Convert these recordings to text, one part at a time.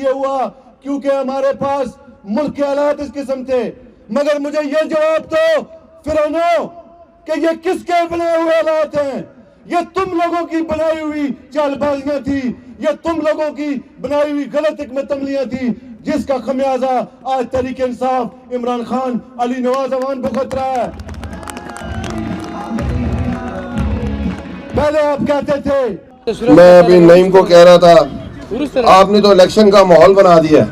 इसलिए हुआ क्योंकि हमारे पास मुल्क के हालात इस किस्म थे। मगर मुझे ये जवाब दो फिरौनों कि ये किसके बनाए हुए हालात हैं? ये तुम लोगों की बनाई हुई चालबाजियां थी, ये तुम लोगों की बनाई हुई गलत हिकमत अमलियां थी, जिसका खमियाजा आज तहरीक इंसाफ इमरान खान अली नवाज अवान भुगत रहा है। पहले आप कहते थे, मैं अभी नईम को कह रहा था, आपने तो इलेक्शन का माहौल बना दिया।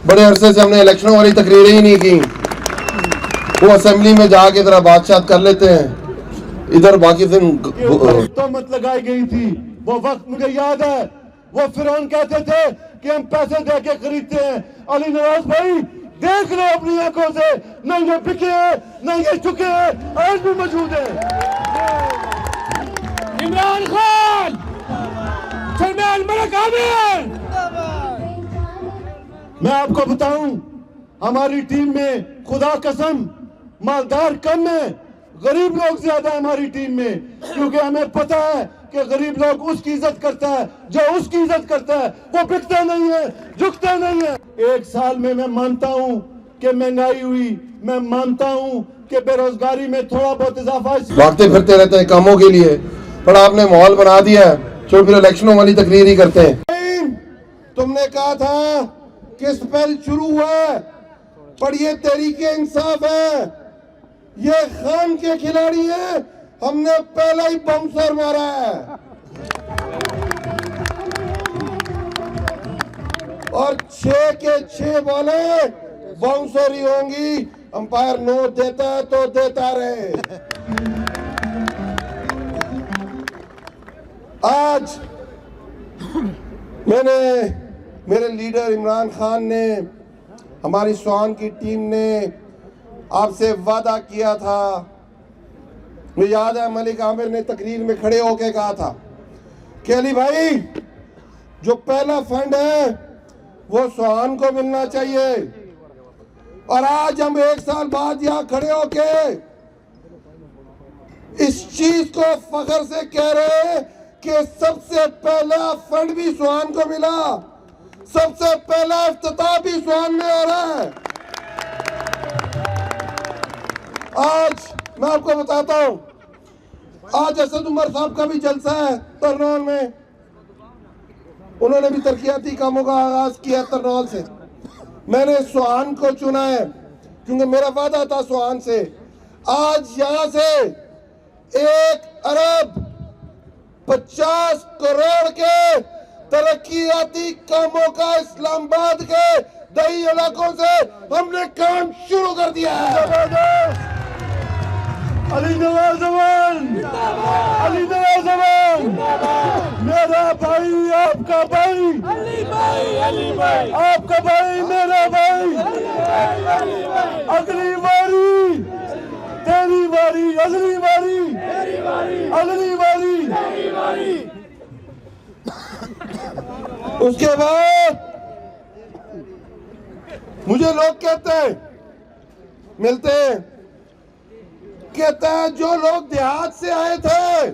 बड़े अरसे से हमने इलेक्शनों वाली तकरीरें ही नहीं की। वो असेंबली में जाके जरा बातचीत कर लेते हैं, इधर बाकी दिन तोहमत लगाई गई थी। वो वक्त मुझे याद है, वो फिरौन कहते थे कि हम पैसे दे के खरीदते हैं। अली नवाज भाई देख लो अपनी आंखों से, न ये बिके हैं न ये चुके हैं, आज भी मौजूद है। इमरान खान, सलमान मलिक आमिर। मैं आपको बताऊं, हमारी टीम में खुदा कसम मालदार कम है, गरीब लोग ज्यादा है हमारी टीम में, क्योंकि हमें पता है कि गरीब लोग उसकी इज्जत करता है जो उसकी इज्जत करता है। वो बिकता नहीं है, झुकता नहीं है। एक साल में मैं मानता हूं कि महंगाई हुई, मैं मानता हूं कि बेरोजगारी में थोड़ा बहुत इजाफा, भागते फिरते रहते हैं कामों के लिए, पर आपने माहौल बना दिया है जो फिर इलेक्शनों वाली तकरीर ही करते हैं। तुमने कहा था कि स्पेल शुरू हुआ, पर ये तहरीके इंसाफ है, ये खान के खिलाड़ी हैं। हमने पहला ही बाउंसर मारा है और 6 के 6 बॉलें बाउंसर ही होंगी। अंपायर नोट देता है तो देता रहे। आज मेरे लीडर इमरान खान ने, हमारी स्वान की टीम ने आपसे वादा किया था। मुझे याद है मलिक आमिर ने तकरीर में खड़े होकर कहा था कि अली भाई जो पहला फंड है वो स्वान को मिलना चाहिए। और आज हम 1 साल बाद यहाँ खड़े होके इस चीज को फख्र से कह रहे हैं कि सबसे पहला फंड भी स्वान को मिला, सबसे पहला इफ्तिताह भी स्वान में हो रहा है। आज मैं आपको बताता हूं, आज असद उमर साहब का भी जलसा है तरनौल में। उन्होंने भी तरक्याती कामों का आगाज किया तरनौल से। मैंने स्वान को चुना है क्योंकि मेरा वादा था स्वान से। आज यहां से 1 अरब 50 करोड़ के तरक्याती कामों का इस्लामाबाद के दही इलाकों से हमने काम शुरू कर दिया है। अली नवाज अवान, अली नवाज अवान, मेरा भाई आपका भाई, अली भाई, आपका भाई मेरा भाई। अगली बारी तेरी बारी, अगली बारी अगली बारी। उसके बाद मुझे लोग कहते हैं, मिलते हैं, कहता है जो लोग देहात से आए थे,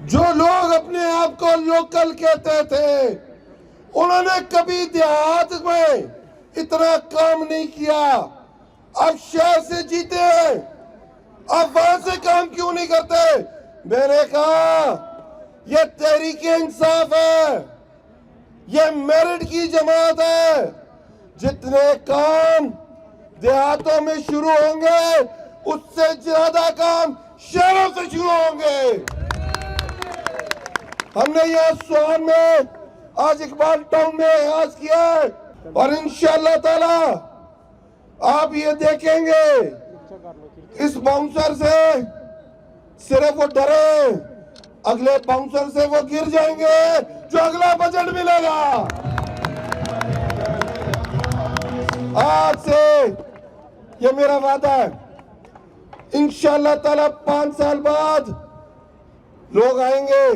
जो लोग अपने आप को लोकल कहते थे, उन्होंने कभी देहात में इतना काम नहीं किया। अब शहर से जीते हैं, अब वहां से काम क्यों नहीं करते? मैंने कहा यह तहरीके इंसाफ है, यह मेरिट की जमात है। जितने काम देहातों में शुरू होंगे उससे ज्यादा काम शहरों से शुरू होंगे। हमने यह स्वान में आज इकबाल टाउन में आगाज किया है और इंशाअल्लाह ताला आप ये देखेंगे इस बाउंसर से सिर्फ वो डरे, अगले बाउंसर से वो गिर जाएंगे जो अगला बजट मिलेगा। आज से ये मेरा वादा है, इंशाअल्लाह ताला 5 साल बाद लोग आएंगे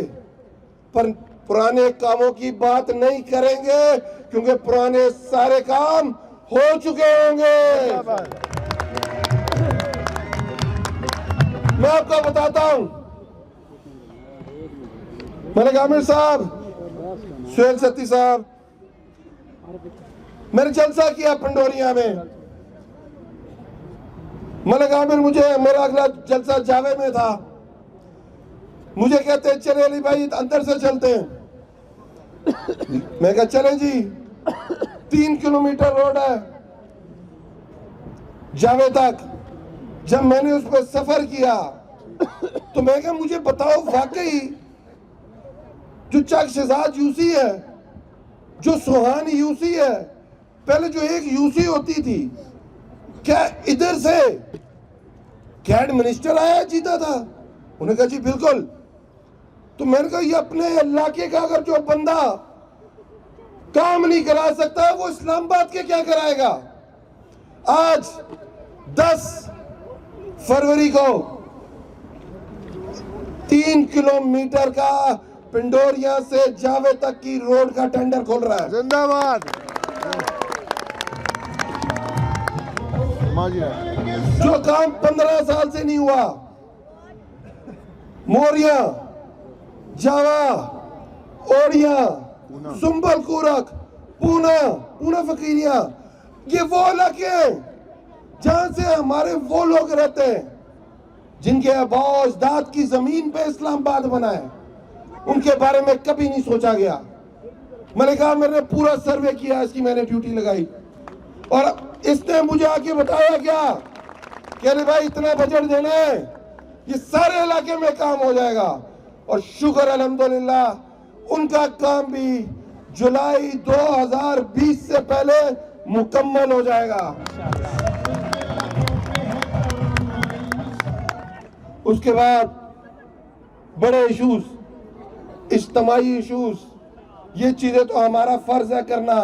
पर पुराने कामों की बात नहीं करेंगे क्योंकि पुराने सारे काम हो चुके होंगे। मैं आपको बताता हूं, मलिक आमिर साहब सुहेल सत्ती साहब, मैंने जलसा किया पंडोरिया में। मलिक आमिर मेरा अगला जलसा जावे में था। मुझे कहते चले अली भाई अंदर से चलते हैं। मैं कहा चले जी, 3 किलोमीटर रोड है जावे तक। जब मैंने उस पर सफर किया तो मैं कहा मुझे बताओ वाकई जो चक शहजाद यूसी है, जो सुहान यूसी है, पहले जो एक यूसी होती थी, क्या इधर से कैड मिनिस्टर आया जीता था? उन्होंने कहा जी बिल्कुल। तो मैंने कहा ये अपने इलाके का अगर जो बंदा काम नहीं करा सकता वो इस्लामाबाद के क्या कराएगा? आज 10 फरवरी को 3 किलोमीटर का पिंडोरिया से जावे तक की रोड का टेंडर खोल रहा है। जिंदाबाद। जो काम 15 साल से नहीं हुआ, मोरिया, जावा, ओडिया, सुंबल कुरक, पूना फकीरिया, ये वो इलाके हैं जहां से हमारे वो लोग रहते हैं जिनके आबाओ अजदाद की जमीन पे इस्लामाबाद बना है। उनके बारे में कभी नहीं सोचा गया। मलिक आमिर ने पूरा सर्वे किया, इसकी मैंने ड्यूटी लगाई और इसने मुझे आके बताया क्या कि अरे भाई इतना बजट देना है, ये सारे इलाके में काम हो जाएगा। और शुक्र अल्हम्दुलिल्लाह उनका काम भी जुलाई 2020 से पहले मुकम्मल हो जाएगा। उसके बाद बड़े इश्यूज, इज्तिमाई इश्यूज, ये चीजें तो हमारा फर्ज है करना।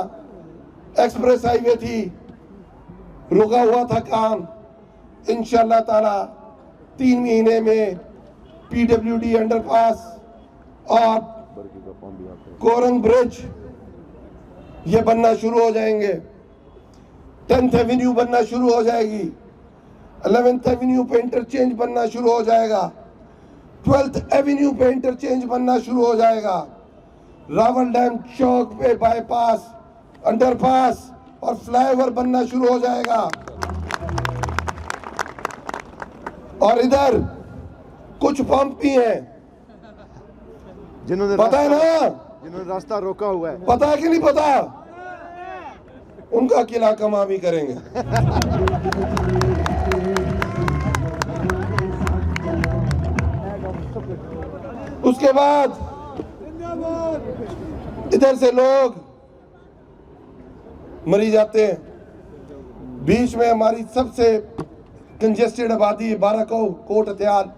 एक्सप्रेस हाईवे थी, रुका हुआ था काम, इंशाल्लाह ताला 3 महीने में पीडब्ल्यूडी अंडरपास और कोरंग ब्रिज ये बनना शुरू हो जाएंगे। 10th एवेन्यू बनना शुरू हो जाएगी, 11th एवेन्यू पे इंटरचेंज बनना शुरू हो जाएगा, 12th एवेन्यू पे इंटरचेंज बनना शुरू हो जाएगा, रावल डैम चौक पे बाईपास, अंडरपास और फ्लाईओवर बनना शुरू हो जाएगा। और इधर कुछ पंप भी हैं, जिन्होंने पता है ना, जिन्होंने रास्ता रोका हुआ है, पता है कि नहीं पता? उनका किला कमा भी करेंगे। उसके बाद इधर से लोग मरी जाते हैं। बीच में हमारी सबसे कंजेस्टेड आबादी 12 कोट हथियार।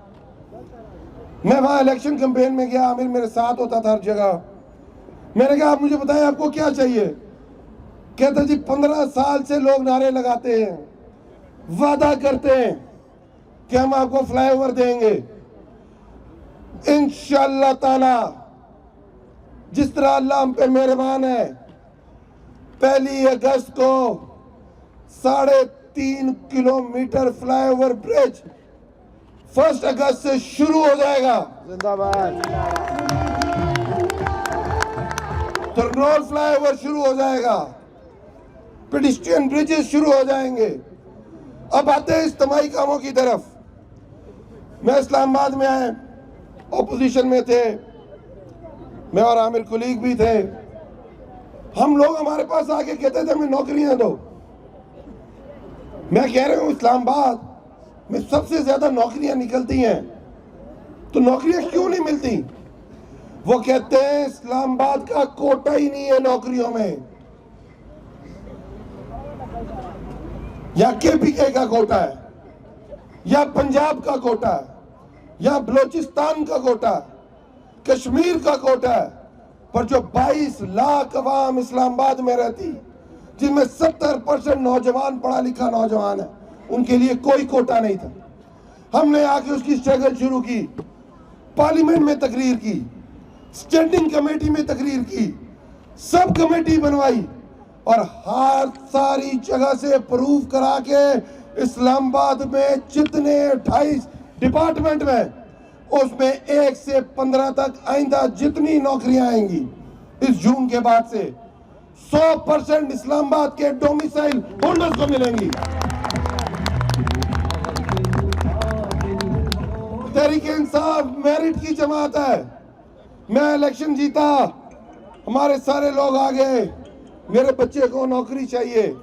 मैं वहां इलेक्शन कैंपेन में गया, आमिर मेरे साथ होता था हर जगह। मैंने कहा आप मुझे बताएं आपको क्या चाहिए? कहते जी 15 साल से लोग नारे लगाते हैं, वादा करते हैं कि हम आपको फ्लाईओवर देंगे। इंशाअल्लाह ताला जिस तरह अल्लाह हम पे मेहरबान है, 1 अगस्त को 3.5 किलोमीटर फ्लाईओवर ब्रिज 1 अगस्त से शुरू हो जाएगा। जिंदाबाद। थरनौल फ्लाईओवर शुरू हो जाएगा, पेडिस्ट्रियन ब्रिजेस शुरू हो जाएंगे। अब आते हैं इज्तिमाई कामों की तरफ। मैं इस्लामाबाद में आए, ऑपोजिशन में थे, मैं और आमिर कुलीग भी थे। हम लोग हमारे पास आके कहते थे हमें नौकरियां दो। मैं कह रहा हूं इस्लामाबाद में सबसे ज्यादा नौकरियां निकलती हैं, तो नौकरियां क्यों नहीं मिलती? वो कहते हैं इस्लामाबाद का कोटा ही नहीं है नौकरियों में, या केपीके का कोटा है, या पंजाब का कोटा है, या बलोचिस्तान का कोटा है, कश्मीर का कोटा है। पर जो 22 लाख अवाम इस्लामाबाद में रहती, जिनमें 70% नौजवान पढ़ा लिखा नौजवान है, उनके लिए कोई कोटा नहीं था। हमने आके उसकी स्ट्रगल शुरू की, पार्लियामेंट में तकरीर की, स्टैंडिंग कमेटी में तकरीर की, सब कमेटी बनवाई और हर सारी जगह से प्रूफ करा के इस्लामाबाद में जितने 28 डिपार्टमेंट में, उसमें 1 से 15 तक आइंदा जितनी नौकरियां आएंगी इस जून के बाद से 100% इस्लामाबाद के डोमिसाइल होल्डर्स को मिलेंगी। तहरीक इंसाफ मेरिट की जमात है। मैं इलेक्शन जीता, हमारे सारे लोग आ गए। मेरे बच्चे को नौकरी चाहिए,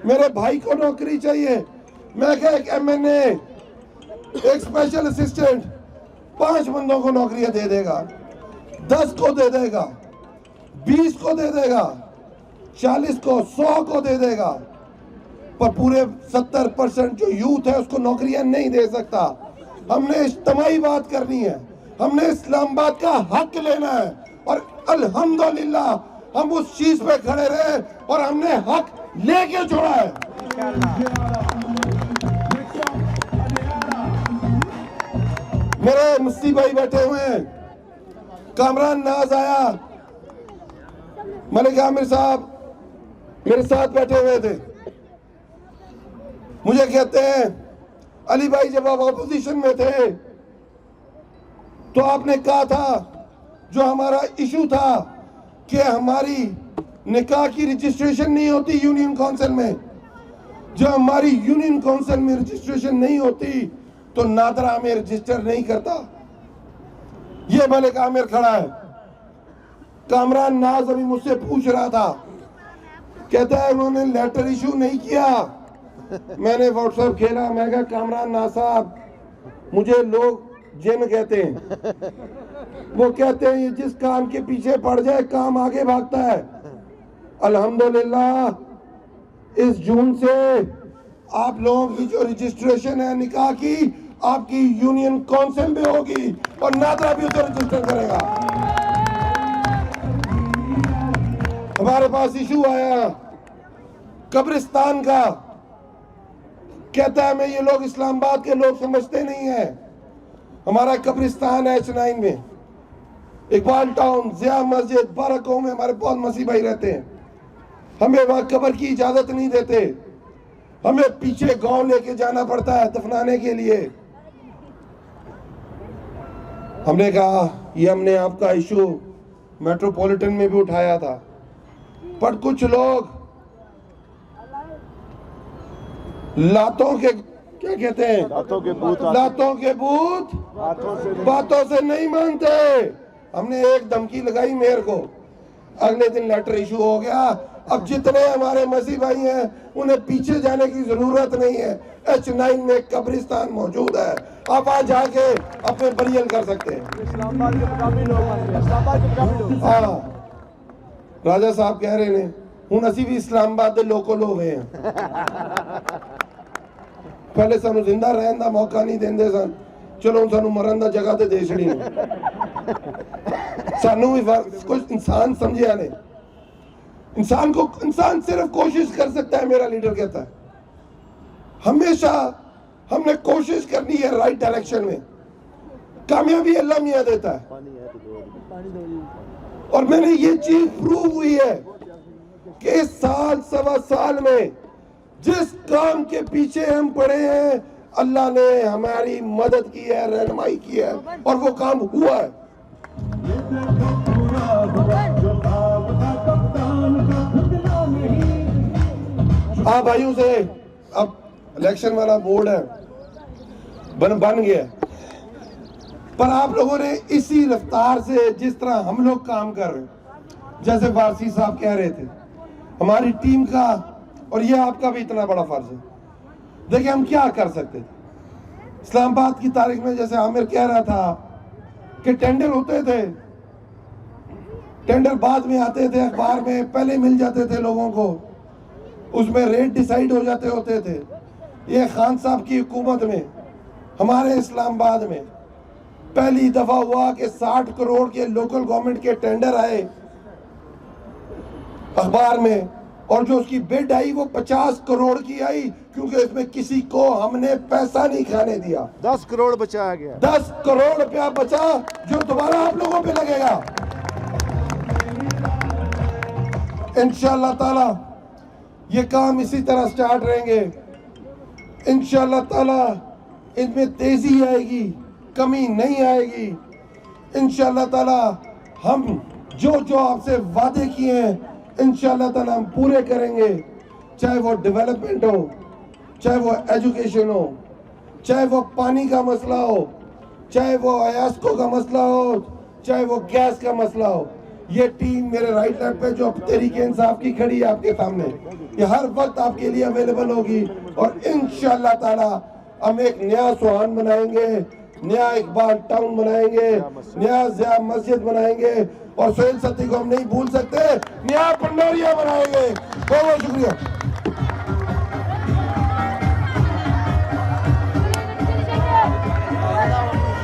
मेरे भाई को नौकरी चाहिए। मैं क्या, एक एमएनए, एक स्पेशल असिस्टेंट 5 बंदों को नौकरियां दे देगा, 10 को दे देगा, 20 को दे देगा, 40 को, 100 को दे देगा, पर पूरे 70% जो यूथ है उसको नौकरियां नहीं दे सकता। हमने इज्तिमाई बात करनी है, हमने इस्लामाबाद का हक लेना है और अल्हम्दुलिल्लाह हम उस चीज पे खड़े रहे और हमने हक लेके छोड़ा है। मेरे मुफ्ती भाई बैठे हुए हैं, कामरान नाज आया, मलिक आमिर साहब मेरे साथ बैठे हुए थे। मुझे कहते हैं अली भाई जब आप ऑपोजिशन में थे तो आपने कहा था, जो हमारा इशू था कि हमारी निकाह की रजिस्ट्रेशन नहीं होती यूनियन काउंसिल में, जब हमारी यूनियन काउंसिल में रजिस्ट्रेशन नहीं होती तो नादरा में रजिस्टर नहीं करता। ये मलिक आमिर खड़ा है। कामरान नाज अभी मुझसे पूछ रहा था, कहता है उन्होंने लेटर इशू नहीं किया। मैंने व्हाट्सएप खेला, मैं कहा कामरान नाज साहब मुझे लोग जिन कहते हैं, वो कहते हैं ये जिस काम के पीछे पड़ जाए काम आगे भागता है। अल्हम्दुलिल्लाह इस जून से आप लोगों की जो रजिस्ट्रेशन है निकाह की, आपकी यूनियन काउंसिल में होगी और नादरा भी उसे रजिस्टर करेगा। हमारे पास इशू आया कब्रिस्तान का, कहता है मैं ये लोग इस्लामाबाद के लोग समझते नहीं है, हमारा कब्रिस्तान है H9 में, इकबाल टाउन, जिया मस्जिद, बारकों में हमारे बहुत मसीह भाई रहते हैं। हमें वहां कब्र की इजाजत नहीं देते, हमें पीछे गांव लेके जाना पड़ता है दफनाने के लिए। हमने कहा ये हमने आपका इशू मेट्रोपॉलिटन में भी उठाया था, पर कुछ लोग लातों के, क्या कहते हैं, लातों के बूथ, लातों के बूथ बातों से नहीं मानते। हमने एक धमकी लगाई मेयर को, अगले दिन लेटर इशू हो गया। अब जितने हमारे मसीह भाई हैं उन्हें पीछे जाने की जरूरत नहीं है, H9 में कब्रिस्तान मौजूद है, आप वहां जाके अपने बरियल कर सकते हैं। इस्लामाबाद के मुकामी लोग, इस्लामाबाद के मुकामी लोग। हाँ, राजा साहब कह रहे ने हूं असी भी इस्लामाबाद के लोकल हो गए हैं। पहले सानू जिंदा रहने का मौका नहीं देंदे सन, चलो हुण सानू मरन दा जगह ते दे छड़ी। सानू भी कुछ इंसान समझिया ने, इंसान सिर्फ कोशिश कर सकता है, मेरा लीडर कहता है। हमेशा हमने कोशिश करनी है राइट डायरेक्शन में, कामयाबी अल्लाह मियां देता है। और मैंने ये चीज प्रूव हुई है कि इस साल सवा साल में जिस काम के पीछे हम पड़े हैं अल्लाह ने हमारी मदद की है, रहनुमाई की है और वो काम हुआ है। आप भाइयों से, अब इलेक्शन वाला बोर्ड है बन गया, पर आप लोगों ने इसी रफ्तार से जिस तरह हम लोग काम कर रहे हैं, जैसे वारसी साहब कह रहे थे, हमारी टीम का और ये आपका भी इतना बड़ा फर्ज है। देखिए हम क्या कर सकते थे। इस्लामाबाद की तारीख में जैसे आमिर कह रहा था कि टेंडर होते थे, टेंडर बाद में आते थे, अखबार में पहले मिल जाते थे लोगों को, उसमें रेट डिसाइड हो जाते होते थे। ये खान साहब की हुकूमत में हमारे इस्लामाबाद में पहली दफा हुआ कि 60 करोड़ के लोकल गवर्नमेंट के टेंडर आए अखबार में, और जो उसकी बिड आई वो 50 करोड़ की आई, क्योंकि इसमें किसी को हमने पैसा नहीं खाने दिया। 10 करोड़ बचाया गया, 10 करोड़ रुपया बचा जो दोबारा आप लोगों पे लगेगा। इंशाअल्लाह ताला ये काम इसी तरह स्टार्ट रहेंगे। इंशाअल्लाह ताला इनमें तेजी आएगी, कमी नहीं आएगी। इंशाअल्लाह ताला हम जो जो आपसे वादे किए हैं इंशाल्लाह ताला हम पूरे करेंगे, चाहे वो डेवलपमेंट हो, चाहे वो एजुकेशन हो, चाहे वो पानी का मसला हो, चाहे वो अयास्को का मसला हो, चाहे वो गैस का मसला हो। ये टीम मेरे राइट लेफ्ट पे जो तहरीके इंसाफ की खड़ी है आपके सामने, ये हर वक्त आपके लिए अवेलेबल होगी और इंशाल्लाह ताला हम एक नया सुहान बनाएंगे, नया इकबाल टाउन बनाएंगे, नया ज़िया मस्जिद बनाएंगे और सोहेल सत्ती को हम नहीं भूल सकते, नया पंडोरिया बनाएंगे। बहुत बहुत शुक्रिया।